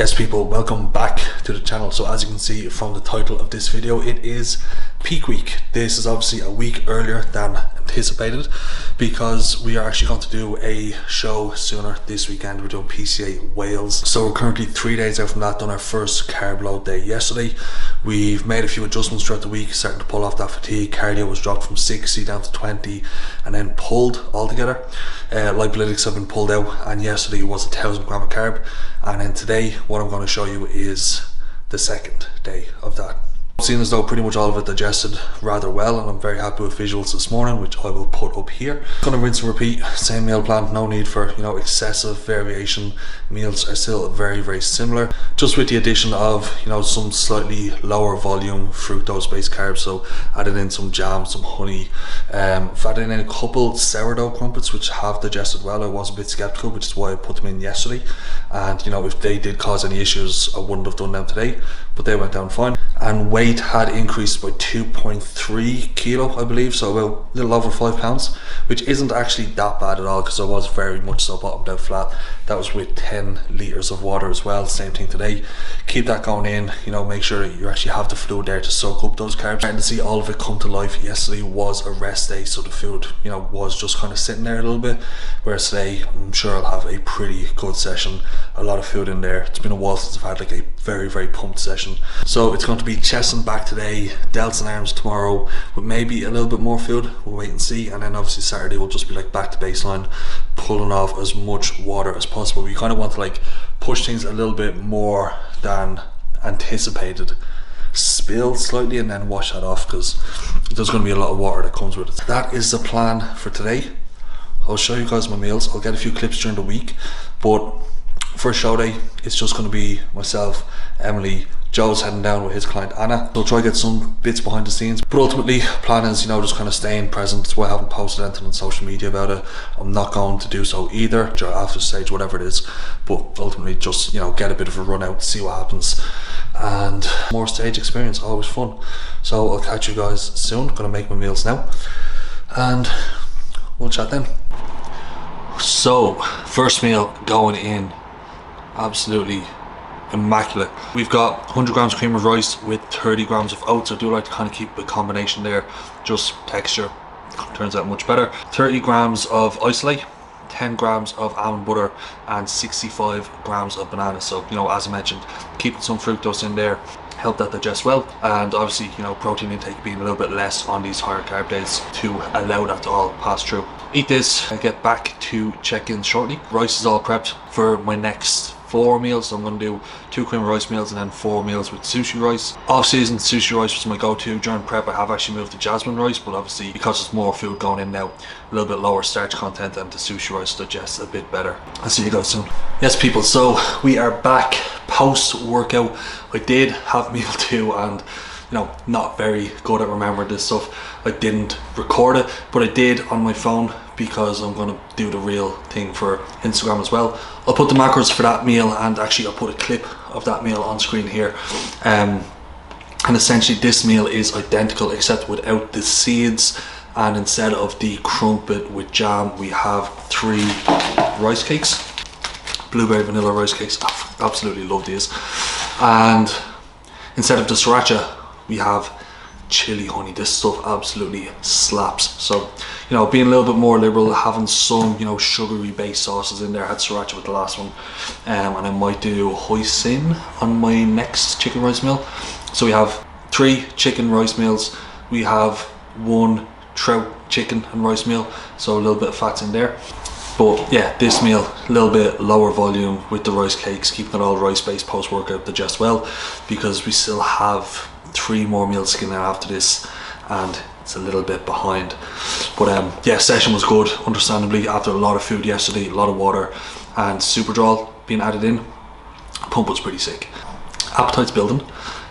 Yes people, welcome back to the channel. So as you can see from the title of this video, it is peak week. This is obviously a week earlier than anticipated because we are actually going to do a show sooner this weekend. We're doing PCA Wales. So we're currently 3 days out from that, done our first carb load day yesterday. We've made a few adjustments throughout the week, starting to pull off that fatigue. Cardio was dropped from 60 down to 20 and then pulled altogether. Lipolytics have been pulled out, and yesterday was 1000 gram of carb, and then today what I'm going to show you is the second day of that. Seeing as though pretty much all of it digested rather well, and I'm very happy with visuals this morning, which I will put up here. Gonna rinse and repeat, same meal plan, no need for excessive variation. Meals are still very similar, just with the addition of some slightly lower volume fructose based carbs. So added in some jam, some honey, added in a couple sourdough crumpets which have digested well. I was a bit skeptical, which is why I put them in yesterday, and if they did cause any issues I wouldn't have done them today, but they went down fine. And weight had increased by 2.3 kilo, I believe, so about a little over 5 pounds, which isn't actually that bad at all, because I was very much so bottomed out flat. That was with 10 litres of water as well. Same thing today. Keep that going in, make sure that you actually have the fluid there to soak up those carbs. Starting to see all of it come to life. Yesterday was a rest day, so the food was just kind of sitting there a little bit, whereas today I'm sure I'll have a pretty good session. A lot of food in there. It's been a while since I've had like a very pumped session. So it's going to be chest and back today, delts and arms tomorrow, with maybe a little bit more food. We'll wait and see. And then obviously Saturday will just be like back to baseline, pulling off as much water as possible. We kind of want to like push things a little bit more than anticipated, spill slightly and then wash that off, because there's going to be a lot of water that comes with it. That is the plan for today. I'll show you guys my meals. I'll get a few clips during the week, but for a show day it's just going to be myself, Emily. Joe's heading down with his client Anna. So I'll try to get some bits behind the scenes, but ultimately plan is just kind of staying present. That's why I haven't posted anything on social media about it. I'm not going to do so either after stage, whatever it is, but ultimately just get a bit of a run out, see what happens, and more stage experience, always fun. So I'll catch you guys soon. Gonna make my meals now and we'll chat then. So first meal going in, absolutely immaculate. We've got 100 grams cream of rice with 30 grams of oats. I do like to kind of keep a combination there, just texture turns out much better. 30 grams of isolate, 10 grams of almond butter, and 65 grams of banana. So as I mentioned, keeping some fructose in there, help that digest well, and obviously protein intake being a little bit less on these higher carb days to allow that to all pass through. Eat this, I get back to check-in shortly. Rice is all prepped for my next 4 meals, so I'm going to do 2 cream of rice meals and then 4 meals with sushi rice. Off season, sushi rice was my go-to. During prep I have actually moved to jasmine rice, but obviously because there's more food going in now, a little bit lower starch content, and the sushi rice digests a bit better. I'll see you guys soon. Yes people, so we are back post workout. I did have meal 2 and not very good at remembering this stuff. I didn't record it, but I did on my phone because I'm going to do the real thing for Instagram as well. I'll put the macros for that meal, and actually I'll put a clip of that meal on screen here. And essentially this meal is identical except without the seeds, and instead of the crumpet with jam we have 3 rice cakes, blueberry vanilla rice cakes. Absolutely love these. And instead of the sriracha we have chili honey. This stuff absolutely slaps. So being a little bit more liberal, having some sugary based sauces in there. I had sriracha with the last one, and I might do hoisin on my next chicken rice meal. So we have 3 chicken rice meals, we have 1 trout chicken and rice meal, so a little bit of fats in there. But yeah, this meal a little bit lower volume with the rice cakes, keeping it all rice based post workout, digest well, because we still have 3 more meals to get in after this and it's a little bit behind. But yeah, session was good, understandably, after a lot of food yesterday, a lot of water, and Superdrol being added in. Pump was pretty sick. Appetite's building,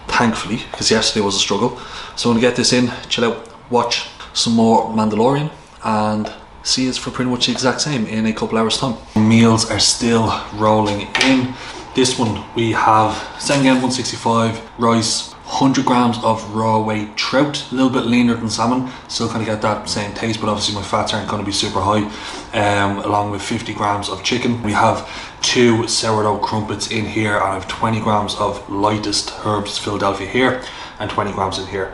thankfully, because yesterday was a struggle. So I'm gonna get this in, chill out, watch some more Mandalorian, and see us for pretty much the exact same in a couple hours time. Meals are still rolling in. This one we have 000g 165 rice, 100 grams of raw weight trout, a little bit leaner than salmon, still kind of get that same taste, but obviously my fats aren't going to be super high. Along with 50 grams of chicken. We have 2 sourdough crumpets in here, and I have 20 grams of lightest herbs Philadelphia here, and 20 grams in here.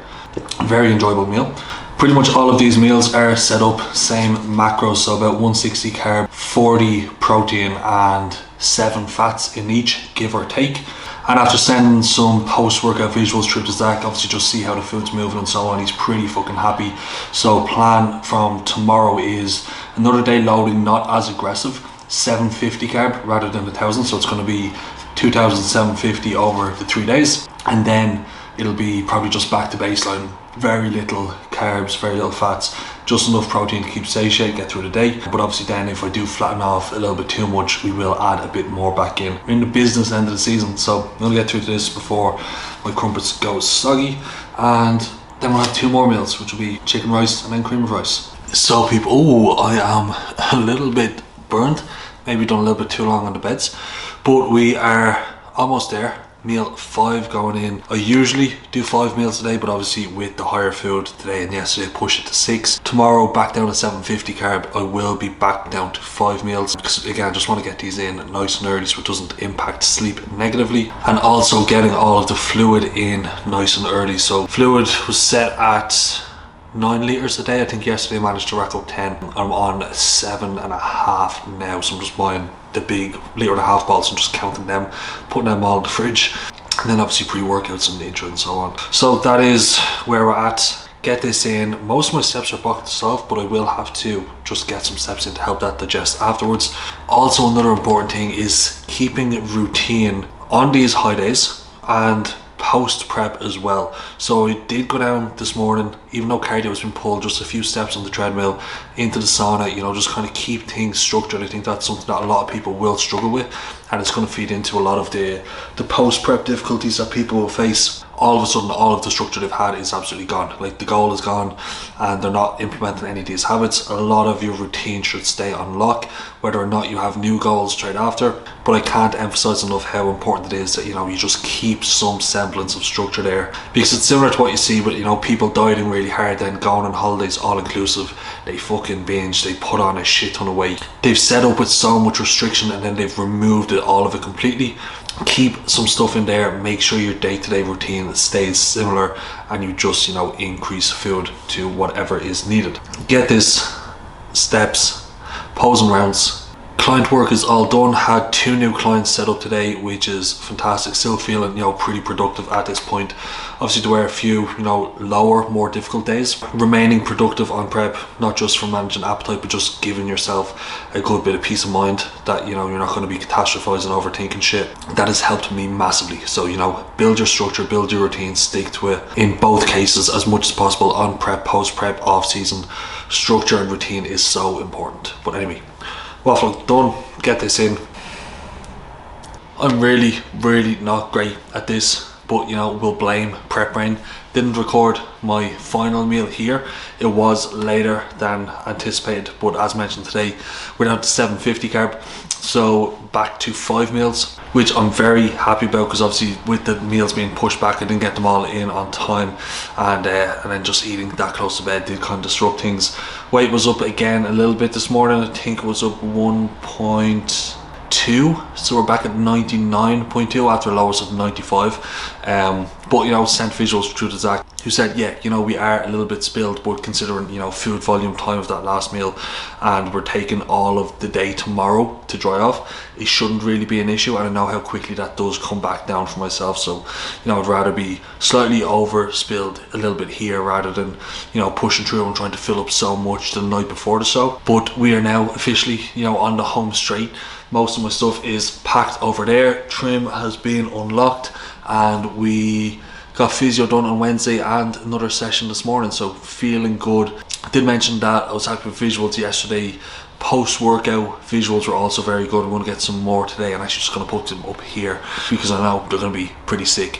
Very enjoyable meal. Pretty much all of these meals are set up same macros, so about 160 carb, 40 protein and 7 fats in each, give or take. And after sending some post-workout visuals through to Zach, obviously just see how the food's moving and so on, he's pretty fucking happy. So plan from tomorrow is another day loading, not as aggressive, 750 carb rather than 1000, so it's going to be 2750 over the 3 days, and then it'll be probably just back to baseline. Very little carbs, very little fats, just enough protein to keep satiate, get through the day. But obviously then if I do flatten off a little bit too much, we will add a bit more back in. We're in the business end of the season, so I'm gonna get through this before my crumpets go soggy, and then we'll have 2 more meals, which will be chicken rice and then cream of rice. So people, oh, I am a little bit burnt, maybe done a little bit too long on the beds, but we are almost there. Meal 5 going in. I usually do 5 meals a day, but obviously with the higher food today and yesterday, push it to 6. Tomorrow back down to 750 carb. I will be back down to 5 meals because again, I just want to get these in nice and early so it doesn't impact sleep negatively, and also getting all of the fluid in nice and early. So fluid was set at 9 litres a day. I think yesterday I managed to rack up 10. I'm on 7.5 now, so I'm just buying the big 1.5 litre bottles and just counting them, putting them all in the fridge, and then obviously pre-workouts and the intro and so on. So that is where we're at. Get this in. Most of my steps are boxed off, but I will have to just get some steps in to help that digest afterwards. Also, another important thing is keeping routine on these high days and post prep as well. So I did go down this morning, even though cardio has been pulled, just a few steps on the treadmill, into the sauna, you know, just kind of keep things structured. I think that's something that a lot of people will struggle with, and it's going to feed into a lot of the post prep difficulties that people will face. All of a sudden, all of the structure they've had is absolutely gone. Like, the goal is gone and they're not implementing any of these habits. A lot of your routine should stay on lock, whether or not you have new goals straight after. But I can't emphasize enough how important it is that, you know, you just keep some semblance of structure there, because it's similar to what you see with, you know, people dieting really hard, then going on holidays all inclusive. They fucking binge, they put on a shit ton of weight. They've set up with so much restriction and then they've removed it, all of it completely. Keep some stuff in there, make sure your day-to-day routine stays similar, and you just, you know, increase food to whatever is needed. Get this: steps, posing rounds. Client work is all done. Had 2 new clients set up today, which is fantastic. Still feeling, you know, pretty productive at this point. Obviously there were a few, you know, lower, more difficult days. Remaining productive on prep, not just for managing appetite, but just giving yourself a good bit of peace of mind that, you know, you're not going to be catastrophizing, overthinking shit. That has helped me massively. So, you know, build your structure, build your routine, stick to it in both cases as much as possible. On prep, post prep, off season, structure and routine is so important. But anyway, waffle done. Get this in. I'm really not great at this, but, you know, we'll blame prep brain. Didn't record my final meal here. It was later than anticipated, but as mentioned today, we're down to 750 carb, so back to 5 meals, which I'm very happy about, because obviously with the meals being pushed back, I didn't get them all in on time, and then just eating that close to bed did kind of disrupt things. Weight was up again a little bit this morning. I think it was up 1.2, so we're back at 99.2 after a lowest of 95. But, you know, sent visuals through to Zach, who said, yeah, you know, we are a little bit spilled, but considering, you know, food volume time of that last meal, and we're taking all of the day tomorrow to dry off, it shouldn't really be an issue. And I know how quickly that does come back down for myself. So, you know, I'd rather be slightly over spilled a little bit here rather than, you know, pushing through and trying to fill up so much the night before the show. But we are now officially, you know, on the home straight. Most of my stuff is packed over there. Trim has been unlocked, and we got physio done on Wednesday and another session this morning, so feeling good. I did mention that I was happy with visuals yesterday. Post-workout visuals were also very good. I'm going to get some more today, and actually just going to put them up here because I know they're going to be pretty sick.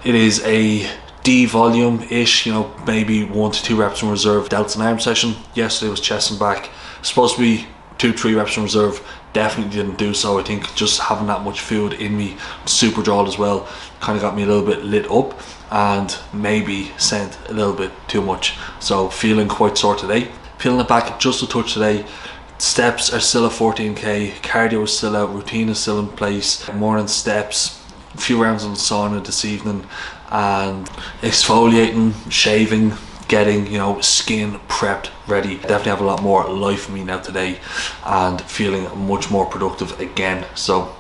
It is a D volume-ish, you know, maybe 1 to 2 reps in reserve delts and arm session. Yesterday was chest and back. Supposed to be 2-3 reps in reserve definitely didn't do so. I think just having that much food in me, super drawled as well, kind of got me a little bit lit up and maybe sent a little bit too much. So feeling quite sore today, peeling it back just a touch today. Steps are still at 14k, cardio is still out, routine is still in place, morning steps, a few rounds in the sauna this evening, and exfoliating, shaving, getting, you know, skin prepped, ready. Definitely have a lot more life in me now today and feeling much more productive again. So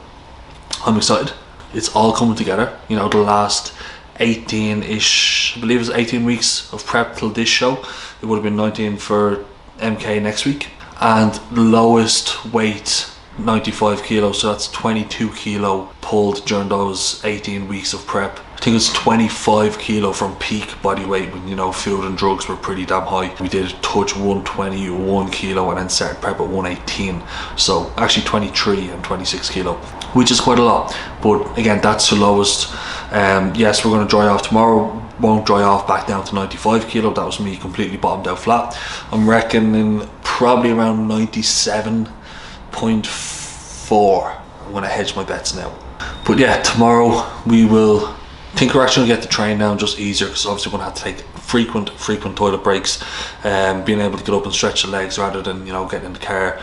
I'm excited. It's all coming together. You know, the last 18-ish, I believe it was 18 weeks of prep till this show. It would have been 19 for MK next week. And the lowest weight, 95 kilos, so that's 22 kilo pulled during those 18 weeks of prep. I think it's 25 kilo from peak body weight when, you know, food and drugs were pretty damn high. We did touch 121 kilo and then started prep at 118. So actually 23 and 26 kilo, which is quite a lot. But again, that's the lowest. Yes, we're going to dry off tomorrow. Won't dry off back down to 95 kilo. That was me completely bottomed out flat. I'm reckoning probably around 97.4. I'm going to hedge my bets now. But yeah, tomorrow we will, I think we're actually going to get the train now just easier, because obviously we're going to have to take frequent toilet breaks, being able to get up and stretch the legs rather than, you know, getting in the car,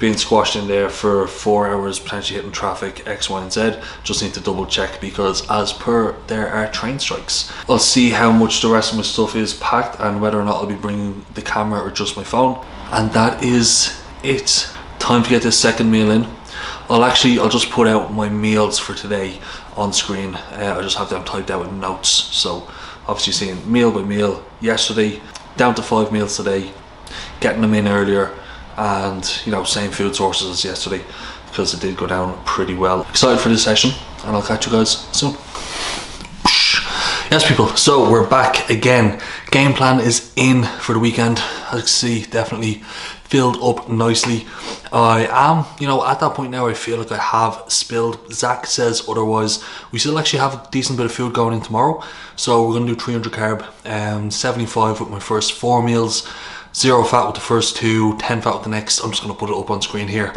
being squashed in there for 4 hours, potentially hitting traffic, X, Y and Z. Just need to double check, because as per, there are train strikes. I'll see how much the rest of my stuff is packed and whether or not I'll be bringing the camera or just my phone. And that is it. Time to get this second meal in. I'll just put out my meals for today on screen. I just have them typed out in notes. So obviously seeing meal by meal yesterday, down to 5 meals today, getting them in earlier, and, you know, same food sources as yesterday, because it did go down pretty well. Excited for this session, and I'll catch you guys soon. Yes people, so we're back again. Game plan is in for the weekend. As you can see, definitely filled up nicely. I am, you know, at that point now I feel like I have spilled. Zach says otherwise. We still actually have a decent bit of food going in tomorrow. So we're going to do 300 carb, 75 with my first 4 meals, 0 fat with the first 2, 10 fat with the next. I'm just going to put it up on screen here,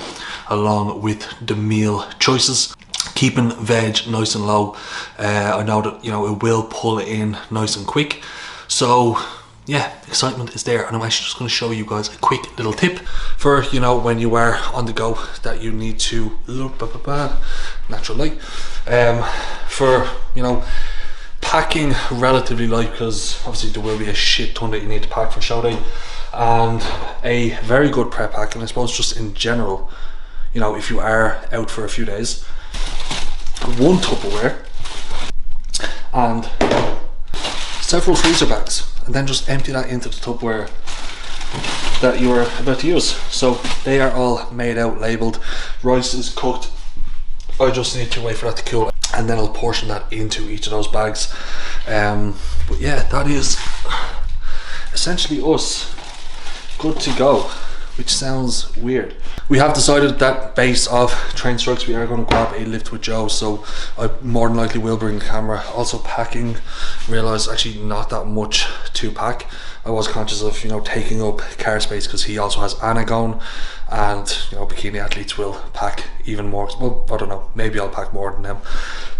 along with the meal choices. Keeping veg nice and low. I know that, you know, it will pull it in nice and quick. So yeah, excitement is there, and I'm actually just going to show you guys a quick little tip for, you know, when you are on the go, that you need to natural light, for, you know, packing relatively light, because obviously there will be a shit ton that you need to pack for show day, and a very good prep pack. And I suppose just in general, you know, if you are out for a few days, 1 Tupperware and several freezer bags, and then just empty that into the Tupperware that you are about to use. So they are all made out, labelled. Rice is cooked. I just need to wait for that to cool, and then I'll portion that into each of those bags. But yeah, that is essentially us good to go, which sounds weird. We have decided that based off train strikes, we are going to grab a lift with Joe, so I more than likely will bring the camera. Also packing, realised actually not that much to pack. I was conscious of, you know, taking up car space, because he also has Anna going, and, you know, bikini athletes will pack even more. Well, I don't know, maybe I'll pack more than them,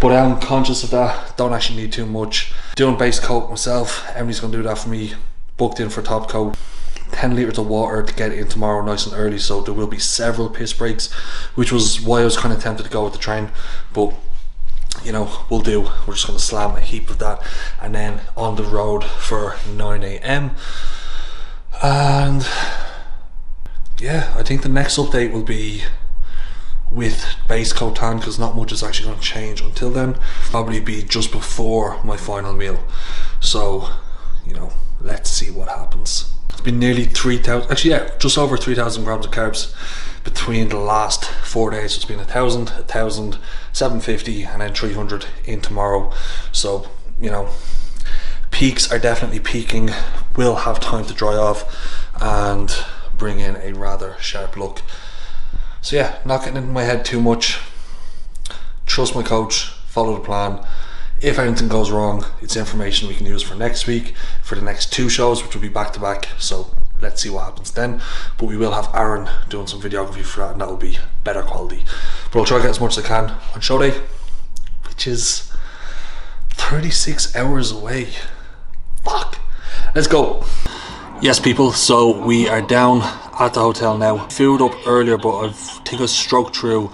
but I'm conscious of that. Don't actually need too much. Doing base coat myself, Emily's going to do that for me. Booked in for top coat. 10 litres of water to get in tomorrow nice and early, so there will be several piss breaks, which was why I was kind of tempted to go with the train, but, you know, we'll do. We're just going to slam a heap of that, and then on the road for 9 AM. And yeah, I think the next update will be with base coat tan, because not much is actually going to change until then. Probably be just before my final meal, so, you know, let's see what happens. It's been nearly 3,000, actually yeah, just over 3,000 grams of carbs between the last 4 days. So it's been 1,000, 1,000, 750, and then 300 in tomorrow. So, you know, peaks are definitely peaking. We'll have time to dry off and bring in a rather sharp look. So yeah, not getting into my head too much. Trust my coach, follow the plan. If anything goes wrong, it's information we can use for next week, for the next 2 shows, which will be back to back. So let's see what happens then. But we will have Aaron doing some videography for that, and that will be better quality. But I'll try to get as much as I can on show day, which is 36 hours away. Fuck. Let's go. Yes, people, so we are down at the hotel now. Food up earlier, but I think I stroked through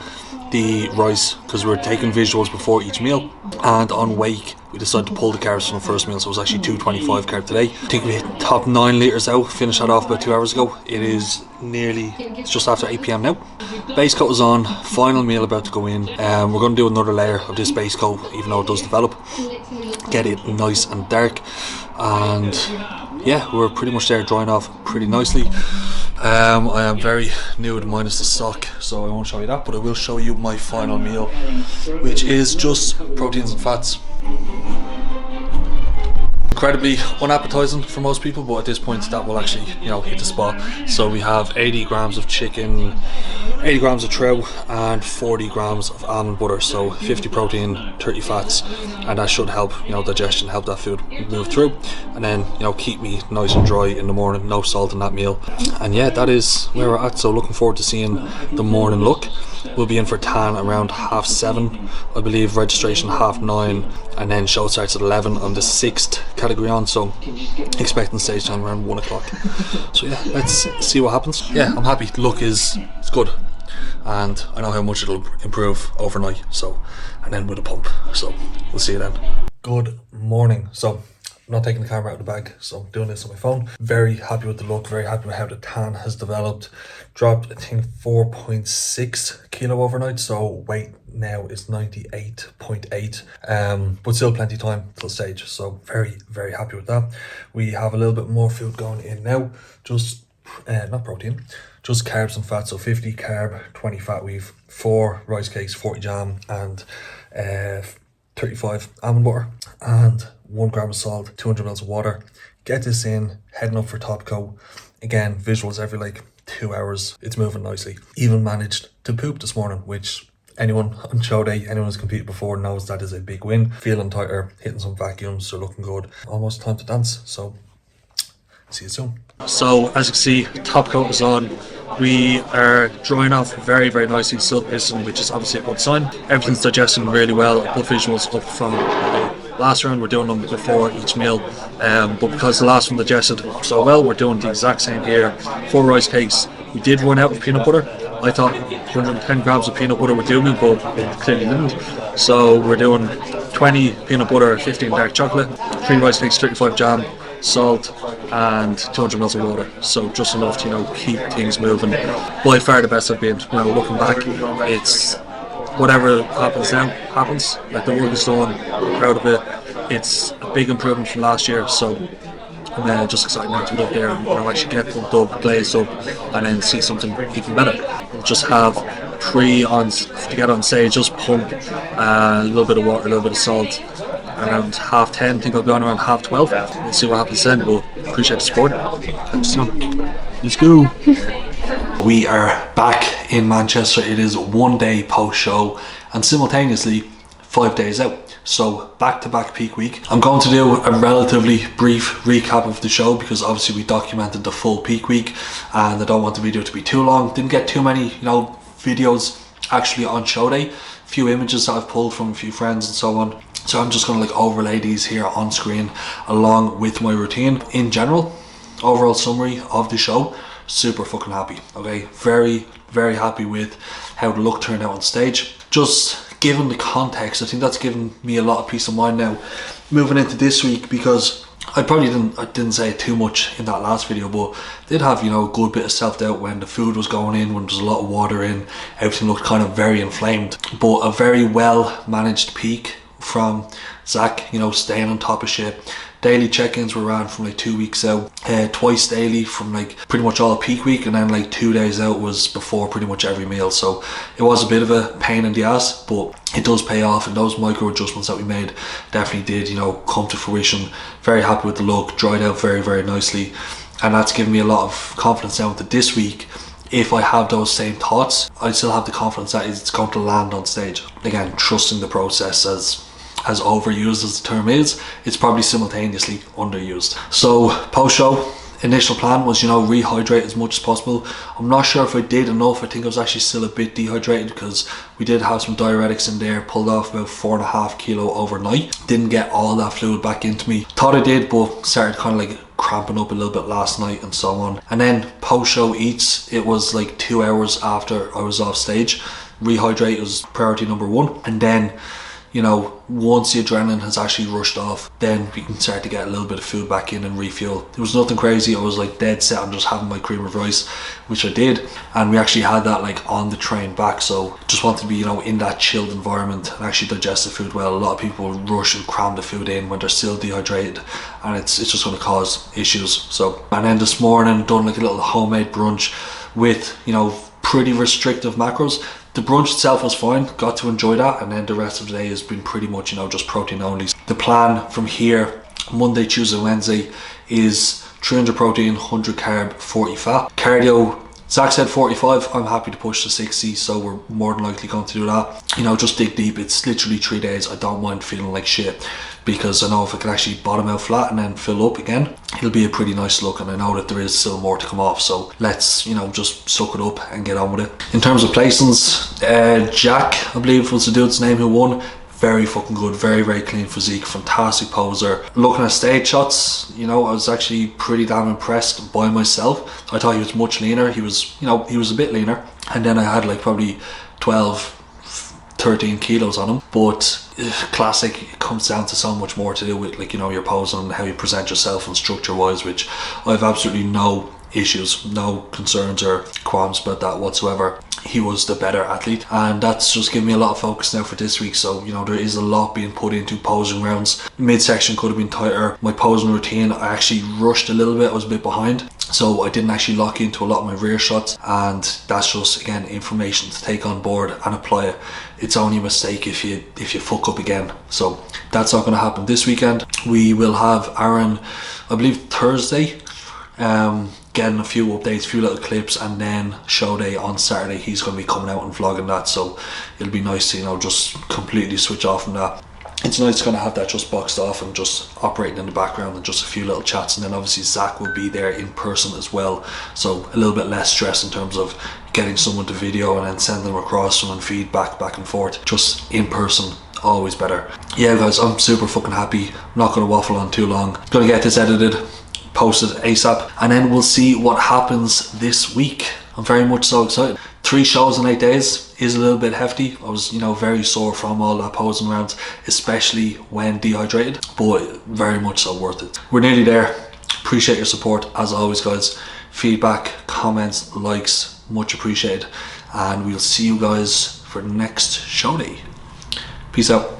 the rice because we were taking visuals before each meal, and on wake we decided to pull the carbs from the first meal, so it was actually 225 carb today. I think we topped 9 litres out, finished that off about 2 hours ago. It's just after 8 PM now. Base coat is on, final meal about to go in. We're going to do another layer of this base coat, even though it does develop, get it nice and dark, and yeah, we're pretty much there, drying off pretty nicely. I am very nude minus the sock, so I won't show you that, but I will show you my final meal, which is just proteins and fats. Incredibly unappetizing for most people, but at this point that will actually, you know, hit the spot. So we have 80 grams of chicken, 80 grams of trout, and 40 grams of almond butter. So 50 protein, 30 fats, and that should help, you know, digestion, help that food move through, and then, you know, keep me nice and dry in the morning. No salt in that meal, and yeah, that is where we're at. So looking forward to seeing the morning look. We'll be in for tan around 7:30, I believe. Registration 9:30, and then show starts at 11 on the 6th category on, so expecting stage time around 1 o'clock. So yeah, let's see what happens. Yeah, I'm happy. The look is good, and I know how much it'll improve overnight, so, and then with a pump, so we'll see you then. Good morning. So I'm not taking the camera out of the bag, so I'm doing this on my phone. Very happy with the look, very happy with how the tan has developed. Dropped, I think, 4.6 kilo overnight, so weight now is 98.8, but still plenty time till stage, so very, very happy with that. We have a little bit more food going in now, just not protein, just carbs and fat. So 50 carb, 20 fat. We've 4 rice cakes, 40 jam, and 35 almond butter, and 1 gram of salt, 200 mils of water. Get this in, heading up for top coat. Again, visuals every like 2 hours. It's moving nicely. Even managed to poop this morning, which anyone on show day, anyone who's competed before knows that is a big win. Feeling tighter, hitting some vacuums, so looking good. Almost time to dance, so see you soon. So as you can see, top coat is on. We are drying off very, very nicely, still pissing, which is obviously a good sign. Everything's digesting really well. I put visuals up from last round. We're doing them before each meal, but because the last one digested so well, we're doing the exact same here. 4 rice cakes. We did run out of peanut butter. I thought 110 grams of peanut butter would do me, but it clearly didn't. So we're doing 20 peanut butter, 15 dark chocolate, 3 rice cakes, 35 jam, salt, and 200 mils of water. So just enough to, you know, keep things moving. By far the best I've been. You know, looking back, it's whatever happens now happens. Like, the work is done, I'm proud of it. It's a big improvement from last year, so I'm just excited now to look there and, you know, actually get pumped up, glaze up, and then see something even better. We'll just have 3 on to get on stage, just pump, a little bit of water, a little bit of salt. Around 10:30, I think I'll be on around 12:30. We'll see what happens then. We'll appreciate the support. Let's go. We are back in Manchester. It is 1 day post show and simultaneously 5 days out. So back-to-back peak week. I'm going to do a relatively brief recap of the show because obviously we documented the full peak week, and I don't want the video to be too long. Didn't get too many, you know, videos actually on show day. A few images that I've pulled from a few friends and so on. So I'm just going to like overlay these here on screen along with my routine. In general, overall summary of the show, super fucking happy. Okay, very, very happy with how the look turned out on stage. Just given the context, I think that's given me a lot of peace of mind now moving into this week, because I didn't say too much in that last video, but did have, you know, a good bit of self-doubt when the food was going in, when there was a lot of water in, everything looked kind of very inflamed. But a very well managed peak from Zach, you know, staying on top of shit. Daily check-ins were ran from like 2 weeks out, twice daily from like pretty much all peak week, and then like 2 days out was before pretty much every meal. So it was a bit of a pain in the ass, but it does pay off, and those micro adjustments that we made definitely did, you know, come to fruition. Very happy with the look, dried out very, very nicely, and that's given me a lot of confidence now into this week. If I have those same thoughts, I still have the confidence that it's going to land on stage. Again, trusting the process, as overused as the term is, it's probably simultaneously underused. So post show, initial plan was, you know, rehydrate as much as possible. I'm not sure if I did enough. I think I was actually still a bit dehydrated because we did have some diuretics in there. Pulled off about 4.5 kilo overnight. Didn't get all that fluid back into me. Thought I did, but started kind of like cramping up a little bit last night and so on. And then post-show eats, it was like 2 hours after I was off stage. Rehydrate was priority number one, and then, you know, once the adrenaline has actually rushed off, then we can start to get a little bit of food back in and refuel. There was nothing crazy. I was like dead set on just having my cream of rice, which I did, and we actually had that like on the train back. So just wanted to be, you know, in that chilled environment and actually digest the food well. A lot of people rush and cram the food in when they're still dehydrated, and it's just going to cause issues. So, and then this morning done like a little homemade brunch with, you know, pretty restrictive macros. The brunch itself was fine, got to enjoy that, and then the rest of the day has been pretty much, you know, just protein only. The plan from here, Monday, Tuesday, Wednesday, is 300 protein, 100 carb, 40 fat. Cardio, Zach said 45, I'm happy to push to 60, so we're more than likely going to do that. You know, just dig deep. It's literally 3 days. I don't mind feeling like shit, because I know if I can actually bottom out flat and then fill up again, it'll be a pretty nice look, and I know that there is still more to come off. So let's, you know, just suck it up and get on with it. In terms of placings, Jack, I believe was the dude's name who won. Very fucking good, very clean physique, fantastic poser. Looking at stage shots, you know, I was actually pretty damn impressed by myself. I thought he was much leaner. He was, you know, he was a bit leaner, and then I had like probably 12-13 kilos on him. But classic, it comes down to so much more to do with, like, you know, your posing and how you present yourself and structure wise, which I have absolutely no issues, no concerns or qualms about that whatsoever. He was the better athlete, and that's just given me a lot of focus now for this week. So, you know, there is a lot being put into posing rounds. Midsection could have been tighter. My posing routine, I actually rushed a little bit. I was a bit behind, so I didn't actually lock into a lot of my rear shots, and that's just, again, information to take on board and apply it. It's only a mistake if you fuck up again. So that's not going to happen this weekend. We will have Aaron, I believe, Thursday, getting a few updates, a few little clips, and then show day on Saturday. He's going to be coming out and vlogging that, so it'll be nice to, you know, just completely switch off from that. It's nice to kind of have that just boxed off and just operating in the background and just a few little chats. And then obviously Zach will be there in person as well, so a little bit less stress in terms of getting someone to video and then send them across and feedback back and forth. Just in person, always better. Yeah guys, I'm super fucking happy. I'm not going to waffle on too long. I'm going to get this edited, posted ASAP, and then we'll see what happens this week. I'm very much so excited. 3 shows in 8 days is a little bit hefty. I was, you know, very sore from all that posing rounds, especially when dehydrated, but very much so worth it. We're nearly there. Appreciate your support as always guys. Feedback, comments, likes, much appreciated, and we'll see you guys for next show day. Peace out.